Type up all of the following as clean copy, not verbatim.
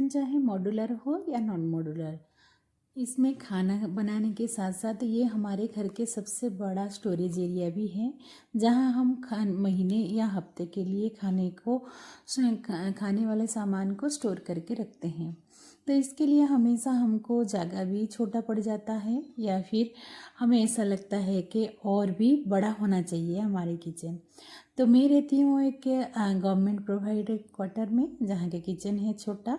चाहे मॉड्यूलर हो या नॉन मॉड्यूलर, इसमें खाना बनाने के साथ साथ ये हमारे घर के सबसे बड़ा स्टोरेज एरिया भी है, जहाँ हम महीने या हफ्ते के लिए खाने वाले सामान को स्टोर करके रखते हैं। तो इसके लिए हमेशा हमको जगह भी छोटा पड़ जाता है, या फिर हमें ऐसा लगता है कि और भी बड़ा होना चाहिए हमारे किचन। तो मैं रहती हूँ एक गवर्नमेंट प्रोवाइडेड क्वार्टर में, जहाँ के किचन है छोटा।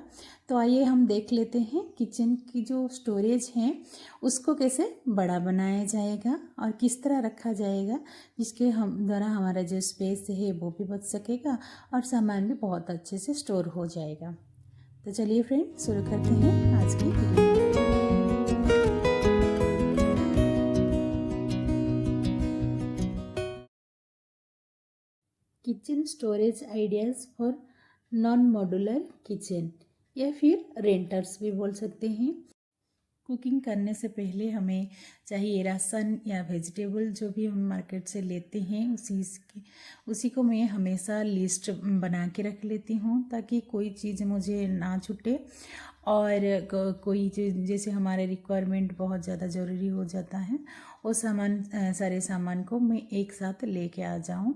तो आइए हम देख लेते हैं किचन की जो स्टोरेज है उसको कैसे बड़ा बनाया जाएगा और किस तरह रखा जाएगा, जिसके हम द्वारा हमारा जो स्पेस है वो भी बच सकेगा और सामान भी बहुत अच्छे से स्टोर हो जाएगा। तो चलिए फ्रेंड, शुरू करते हैं आज की video. Kitchen storage ideas for non modular kitchen, या फिर रेंटर्स भी बोल सकते हैं। कुकिंग करने से पहले हमें चाहिए राशन या वेजिटेबल, जो भी हम मार्केट से लेते हैं उसी को मैं हमेशा लिस्ट बना के रख लेती हूँ, ताकि कोई चीज़ मुझे ना छूटे। और कोई चीज़ जैसे हमारे रिक्वायरमेंट बहुत ज़्यादा ज़रूरी हो जाता है, वो सारे सामान को मैं एक साथ लेके आ जाऊँ,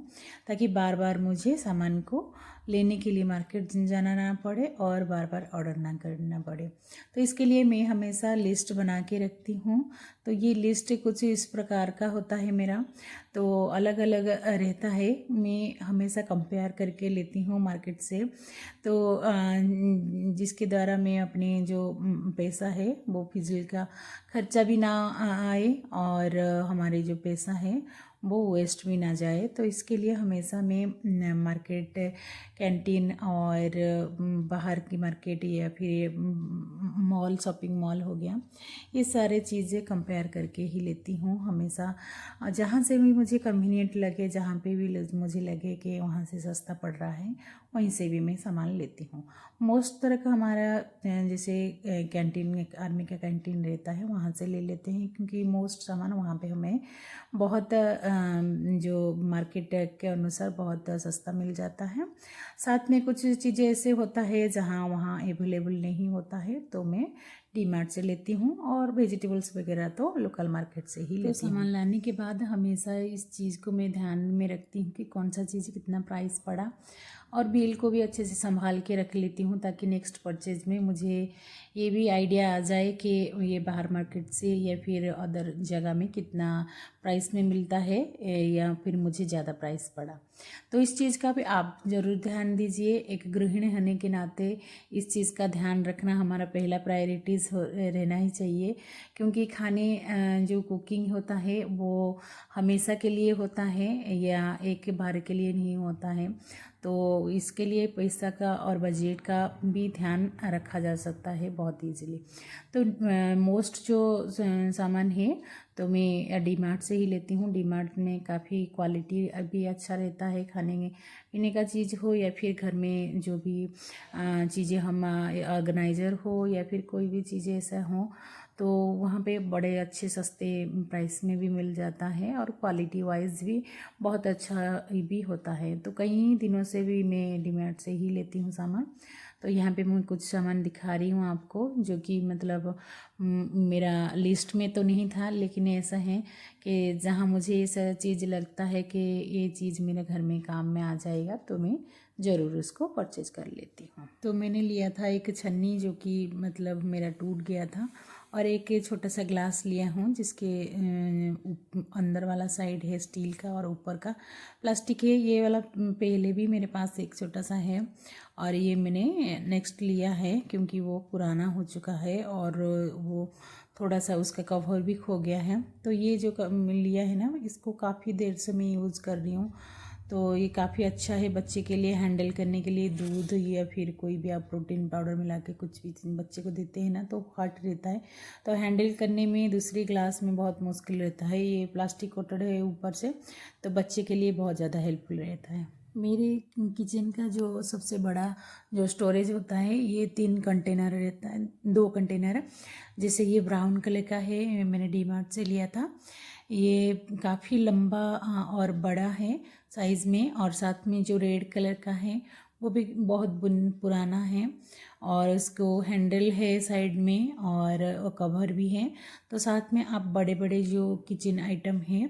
ताकि बार बार मुझे सामान को लेने के लिए मार्केट जाना ना पड़े और बार बार ऑर्डर ना करना पड़े। तो इसके लिए मैं हमेशा लिस्ट बना के रखती हूँ। तो ये लिस्ट कुछ इस प्रकार का होता है मेरा, तो अलग अलग रहता है। मैं हमेशा कंपेयर करके लेती हूँ मार्केट से, तो जिसके द्वारा मैं अपने जो पैसा है वो फिजूल का खर्चा भी ना आए, और हमारे जो पैसा है वो वेस्ट भी ना जाए। तो इसके लिए हमेशा मैं मार्केट, कैंटीन और बाहर की मार्केट या फिर मॉल, शॉपिंग मॉल हो गया, ये सारे चीज़ें कंपेयर करके ही लेती हूँ हमेशा। जहाँ से भी मुझे कन्वीनियंट लगे, जहाँ पे भी मुझे लगे कि वहाँ से सस्ता पड़ रहा है, वहीं से भी मैं सामान लेती हूँ। मोस्ट तरह का हमारा जैसे कैंटीन, आर्मी का कैंटीन रहता है, वहाँ से ले लेते हैं, क्योंकि मोस्ट सामान वहाँ पे हमें बहुत जो मार्केट के अनुसार बहुत सस्ता मिल जाता है। साथ में कुछ चीज़ें ऐसे होता है जहाँ वहाँ अवेलेबल नहीं होता है, तो मैं डीमार्ट से लेती हूँ, और वेजिटेबल्स वगैरह तो लोकल मार्केट से ही लेती हूँ। सामान लाने के बाद हमेशा इस चीज़ को मैं ध्यान में रखती हूँ कि कौन सा चीज़ कितना प्राइस पड़ा, और बिल को भी अच्छे से संभाल के रख लेती हूँ, ताकि नेक्स्ट परचेज में मुझे ये भी आइडिया आ जाए कि ये बाहर मार्केट से या फिर अदर जगह में कितना प्राइस में मिलता है, या फिर मुझे ज़्यादा प्राइस पड़ा। तो इस चीज़ का भी आप ज़रूर ध्यान दीजिए। एक गृहिणी होने के नाते इस चीज़ का ध्यान रखना हमारा पहला प्रायोरिटीज़ रहना ही चाहिए, क्योंकि खाने जो कुकिंग होता है वो हमेशा के लिए होता है, या एक बार के लिए नहीं होता है। तो इसके लिए पैसा का और बजट का भी ध्यान रखा जा सकता है बहुत ईजीली। तो मोस्ट जो सामान है तो मैं डीमार्ट से ही लेती हूँ। डीमार्ट में काफ़ी क्वालिटी भी अच्छा रहता है, खाने पीने का चीज़ हो या फिर घर में जो भी चीज़ें हम ऑर्गेनाइज़र हो या फिर कोई भी चीज़ें ऐसा हो, तो वहाँ पे बड़े अच्छे सस्ते प्राइस में भी मिल जाता है, और क्वालिटी वाइज भी बहुत अच्छा भी होता है। तो कई दिनों से भी मैं डीमार्ट से ही लेती हूँ सामान। तो यहाँ पे मैं कुछ सामान दिखा रही हूँ आपको, जो कि मतलब मेरा लिस्ट में तो नहीं था, लेकिन ऐसा है कि जहाँ मुझे ऐसा चीज़ लगता है कि ये चीज़ मेरे घर में काम में आ जाएगा, तो मैं ज़रूर उसको परचेज़ कर लेती हूँ। तो मैंने लिया था एक छन्नी, जो कि मतलब मेरा टूट गया था, और एक छोटा सा ग्लास लिया हूँ, जिसके अंदर वाला साइड है स्टील का और ऊपर का प्लास्टिक है। ये वाला पहले भी मेरे पास एक छोटा सा है, और ये मैंने नेक्स्ट लिया है क्योंकि वो पुराना हो चुका है, और वो थोड़ा सा उसका कवर भी खो गया है। तो ये जो लिया है ना, इसको काफ़ी देर से मैं यूज़ कर रही हूँ। तो ये काफ़ी अच्छा है बच्चे के लिए हैंडल करने के लिए। दूध या फिर कोई भी आप प्रोटीन पाउडर मिला के कुछ भी बच्चे को देते हैं ना, तो हार्ड रहता है, तो हैंडल करने में दूसरी ग्लास में बहुत मुश्किल रहता है। ये प्लास्टिक कोटेड है ऊपर से, तो बच्चे के लिए बहुत ज़्यादा हेल्पफुल रहता है। मेरे किचन का जो सबसे बड़ा जो स्टोरेज होता है, ये 3 कंटेनर रहता है, 2 कंटेनर। जैसे ये ब्राउन कलर का है, मैंने डीमार्ट से लिया था। ये काफ़ी लंबा और बड़ा है साइज़ में, और साथ में जो रेड कलर का है वो भी बहुत पुराना है और इसको हैंडल है साइड में और कवर भी है। तो साथ में आप बड़े बड़े जो किचन आइटम हैं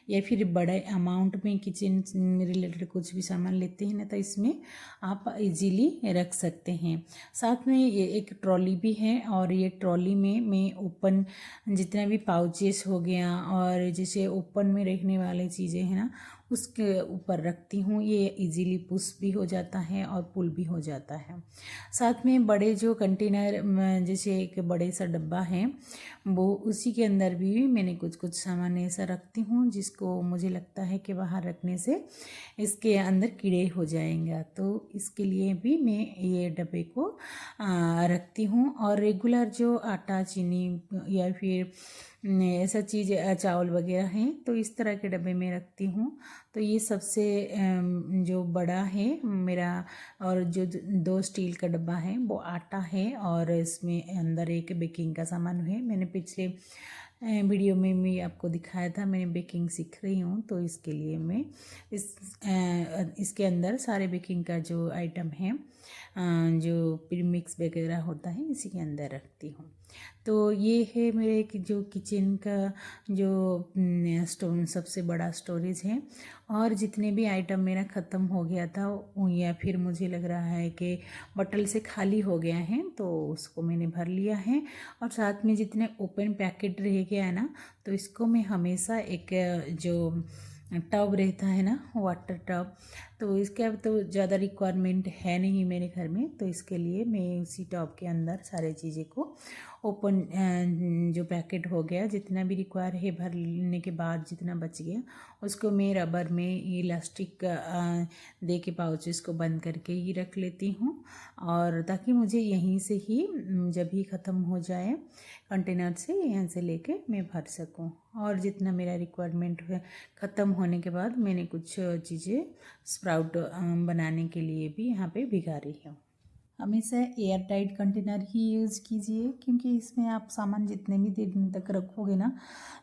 या फिर बड़े अमाउंट में किचन रिलेटेड कुछ भी सामान लेते हैं ना, तो इसमें आप इजीली रख सकते हैं। साथ में ये एक ट्रॉली भी है और ये ट्रॉली में मैं ओपन जितना भी पाउचेस हो गया और जैसे ओपन में रखने वाले चीज़ें हैं ना, उसके ऊपर रखती हूँ। ये इजीली पुश भी हो जाता है और पुल भी हो जाता है। साथ में बड़े जो कंटेनर जैसे एक बड़े सा डब्बा है, वो उसी के अंदर भी मैंने कुछ कुछ सामान ऐसा रखती हूँ जिसको मुझे लगता है कि बाहर रखने से इसके अंदर कीड़े हो जाएंगे, तो इसके लिए भी मैं ये डब्बे को रखती हूँ। और रेगुलर जो आटा, चीनी या फिर ऐसा चीज़ चावल वगैरह हैं, तो इस तरह के डब्बे में रखती हूँ। तो ये सबसे जो बड़ा है मेरा, और जो 2 स्टील का डब्बा है वो आटा है और इसमें अंदर एक बेकिंग का सामान है। मैंने पिछले वीडियो में भी आपको दिखाया था, मैंने बेकिंग सीख रही हूँ, तो इसके लिए मैं इसके अंदर सारे बेकिंग का जो आइटम है, जो प्रीमिक्स वगैरह होता है, इसी के अंदर रखती हूँ। तो ये है मेरे जो किचन का जो सबसे बड़ा स्टोरेज है। और जितने भी आइटम मेरा ख़त्म हो गया था या फिर मुझे लग रहा है कि बॉटल से खाली हो गया है, तो उसको मैंने भर लिया है। और साथ में जितने ओपन पैकेट रह गया है ना, तो इसको मैं हमेशा एक जो टब रहता है ना, वाटर टब, तो इसके अब तो ज़्यादा रिक्वायरमेंट है नहीं मेरे घर में, तो इसके लिए मैं उसी टब के अंदर सारे चीज़ें को ओपन जो पैकेट हो गया, जितना भी रिक्वायर है भरने के बाद जितना बच गया, उसको मैं रबर में ये इलास्टिक दे के पाउचेस को बंद करके ही रख लेती हूँ। और ताकि मुझे यहीं से ही जब भी ख़त्म हो जाए कंटेनर से, यहाँ से लेके मैं भर सकूँ। और जितना मेरा रिक्वायरमेंट है ख़त्म होने के बाद मैंने कुछ चीज़ें स्प्राउट बनाने के लिए भी यहाँ पे भिगा रही हूँ। हमेशा एयर टाइट कंटेनर ही यूज़ कीजिए, क्योंकि इसमें आप सामान जितने भी दिन तक रखोगे ना,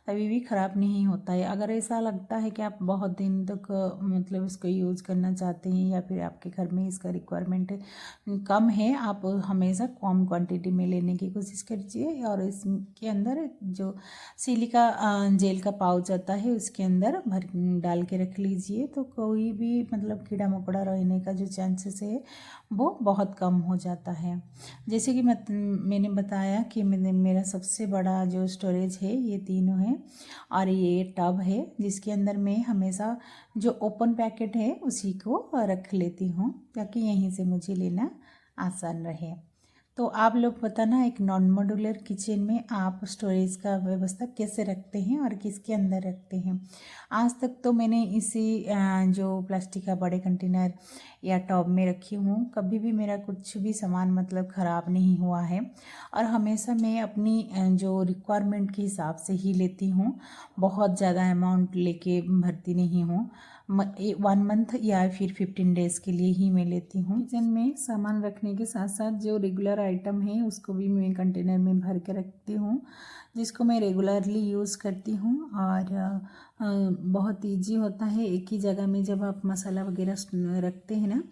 कभी भी ख़राब नहीं होता है। अगर ऐसा लगता है कि आप बहुत दिन तक मतलब इसको यूज़ करना चाहते हैं या फिर आपके घर में इसका रिक्वायरमेंट कम है, आप हमेशा कम क्वांटिटी में लेने की कोशिश कीजिए। और इसके अंदर जो सिलिका जेल का पाउच आता है, उसके अंदर भर डाल के रख लीजिए, तो कोई भी मतलब कीड़ा मकोड़ा रहने का जो चांसेस है वो बहुत कम हो जाता है। जैसे कि मैंने बताया कि मेरा सबसे बड़ा जो स्टोरेज है ये तीनों है। और ये टब है जिसके अंदर मैं हमेशा जो ओपन पैकेट है उसी को रख लेती हूँ, ताकि यहीं से मुझे लेना आसान रहे। तो आप लोग बताना, एक नॉन मॉड्यूलर किचन में आप स्टोरेज का व्यवस्था कैसे रखते हैं और किसके अंदर रखते हैं। आज तक तो मैंने इसी जो प्लास्टिक का बड़े कंटेनर या टब में रखी हूँ, कभी भी मेरा कुछ भी सामान मतलब ख़राब नहीं हुआ है। और हमेशा मैं अपनी जो रिक्वायरमेंट के हिसाब से ही लेती हूँ, बहुत ज़्यादा अमाउंट लेके भरती नहीं हूँ। 1 मंथ या फिर 15 डेज़ के लिए ही मैं लेती हूँ। किचन में सामान रखने के साथ साथ जो रेगुलर आइटम है उसको भी मैं कंटेनर में भर के रखती हूँ, जिसको मैं रेगुलरली यूज़ करती हूँ। और बहुत ईजी होता है, एक ही जगह में जब आप मसाला वगैरह रखते हैं ना,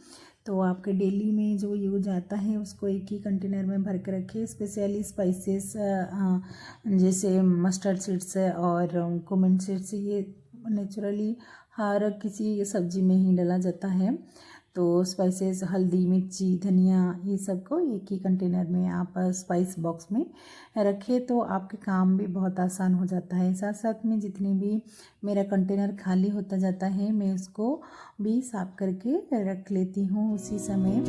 तो आपके डेली में जो यूज आता है उसको एक ही कंटेनर में भर के रखिए। स्पेशली स्पाइसेस जैसे मस्टर्ड सीड्स और कुमिन सीड्स, ये नेचुरली हर किसी सब्जी में ही डाला जाता है। तो स्पाइसेस, हल्दी, मिर्ची, धनिया, ये सब को एक ही कंटेनर में आप स्पाइस बॉक्स में रखें, तो आपके काम भी बहुत आसान हो जाता है। साथ साथ में जितनी भी मेरा कंटेनर खाली होता जाता है, मैं उसको भी साफ करके रख लेती हूँ उसी समय।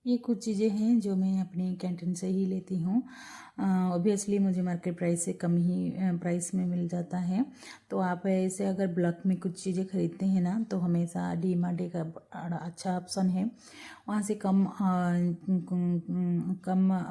ये कुछ चीज़ें हैं जो मैं अपनी कैंटीन से ही लेती हूँ। ऑब्वियसली मुझे मार्केट प्राइस से कम ही प्राइस में मिल जाता है। तो आप ऐसे अगर ब्लॉक में कुछ चीज़ें खरीदते हैं ना, तो हमेशा डी मार्ट एक बड़ा अच्छा ऑप्शन है। वहाँ से कम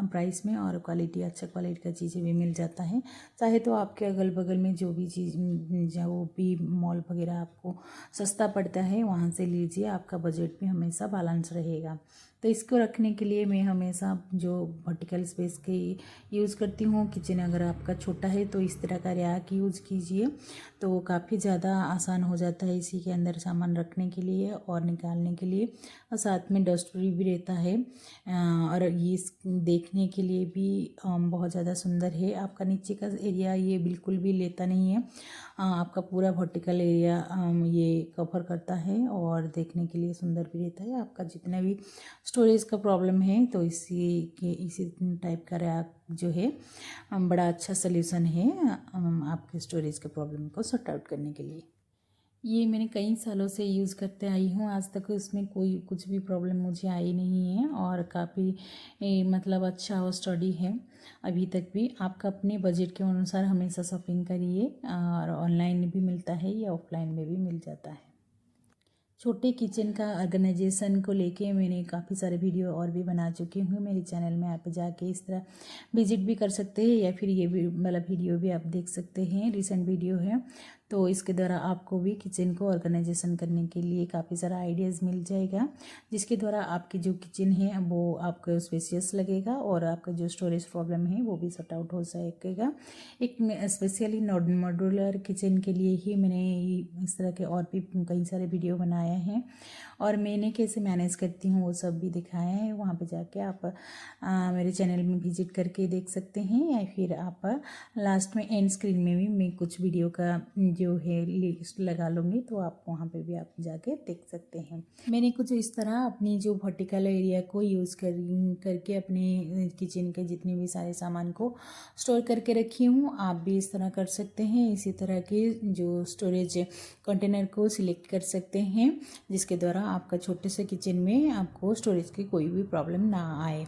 प्राइस में और क्वालिटी अच्छा क्वालिटी का चीज़ें भी मिल जाता है। चाहे तो आपके अगल बगल में जो भी मॉल वगैरह आपको सस्ता पड़ता है वहाँ से लीजिए, आपका बजट भी हमेशा बैलेंस रहेगा। तो इसको रखने के लिए मैं हमेशा जो वर्टिकल स्पेस के यूज़ करती हूँ। किचन अगर आपका छोटा है तो इस तरह का रैक यूज़ कीजिए, तो काफ़ी ज़्यादा आसान हो जाता है इसी के अंदर सामान रखने के लिए और निकालने के लिए। और साथ में डस्टबिन भी रहता है। और ये देखने के लिए भी बहुत ज़्यादा सुंदर है। आपका नीचे का एरिया ये बिल्कुल भी लेता नहीं है। आपका पूरा वर्टिकल एरिया ये कवर करता है और देखने के लिए सुंदर भी रहता है। आपका जितना भी स्टोरेज का प्रॉब्लम है तो इसी टाइप का रैक जो है बड़ा अच्छा सल्यूशन है आपके स्टोरेज के प्रॉब्लम को सॉर्ट आउट करने के लिए। ये मैंने कई सालों से यूज़ करते आई हूँ, आज तक उसमें कोई कुछ भी प्रॉब्लम मुझे आई नहीं है और काफ़ी मतलब अच्छा और स्टडी है अभी तक भी। आपका अपने बजट के अनुसार हमेशा शॉपिंग करिए और ऑनलाइन भी मिलता है या ऑफलाइन में भी मिल जाता है। छोटे किचन का ऑर्गेनाइजेशन को लेके मैंने काफ़ी सारे वीडियो और भी बना चुकी हूँ मेरे चैनल में। आप जाके इस तरह विजिट भी कर सकते हैं या फिर ये भी वाला वीडियो भी आप देख सकते हैं, रिसेंट वीडियो है। तो इसके द्वारा आपको भी किचन को ऑर्गेनाइजेशन करने के लिए काफ़ी सारा आइडियाज़ मिल जाएगा, जिसके द्वारा आपकी जो किचन है वो आपको स्पेशियस लगेगा और आपका जो स्टोरेज प्रॉब्लम है वो भी सॉर्ट आउट हो सकेगा। एक स्पेशली मॉड्यूलर किचन के लिए ही मैंने इस तरह के और भी कई सारे वीडियो बनाए हैं और मैंने कैसे मैनेज करती हूँ वो सब भी दिखाया है। वहाँ पे जाके आप मेरे चैनल में विजिट करके देख सकते हैं या फिर आप लास्ट में एंड स्क्रीन में भी मैं कुछ वीडियो का जो है लिस्ट लगा लूँगी, तो आप वहाँ पे भी आप जाके देख सकते हैं। मैंने कुछ इस तरह अपनी जो वर्टिकल एरिया को यूज़ करके अपने किचन के जितने भी सारे सामान को स्टोर करके रखी हूँ। आप भी इस तरह कर सकते हैं। इसी तरह के जो स्टोरेज कंटेनर को सिलेक्ट कर सकते हैं, जिसके द्वारा आपका छोटे से किचन में आपको स्टोरेज की कोई भी प्रॉब्लम ना आए।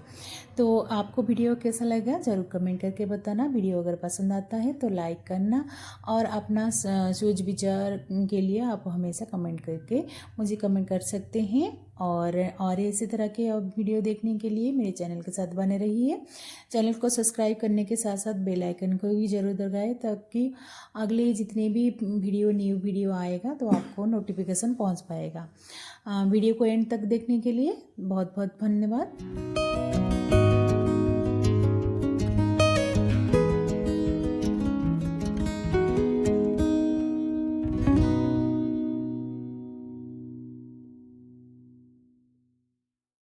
तो आपको वीडियो कैसा लगा ज़रूर कमेंट करके बताना। वीडियो अगर पसंद आता है तो लाइक करना और अपना सोच विचार के लिए आप हमेशा कमेंट करके मुझे कमेंट कर सकते हैं। और इसी तरह के वीडियो देखने के लिए मेरे चैनल के साथ बने रहिए। चैनल को सब्सक्राइब करने के साथ साथ बेल आइकन को भी ज़रूर दबाएं, ताकि अगले जितने भी न्यू वीडियो आएगा तो आपको नोटिफिकेशन पहुंच पाएगा। वीडियो को एंड तक देखने के लिए बहुत बहुत धन्यवाद।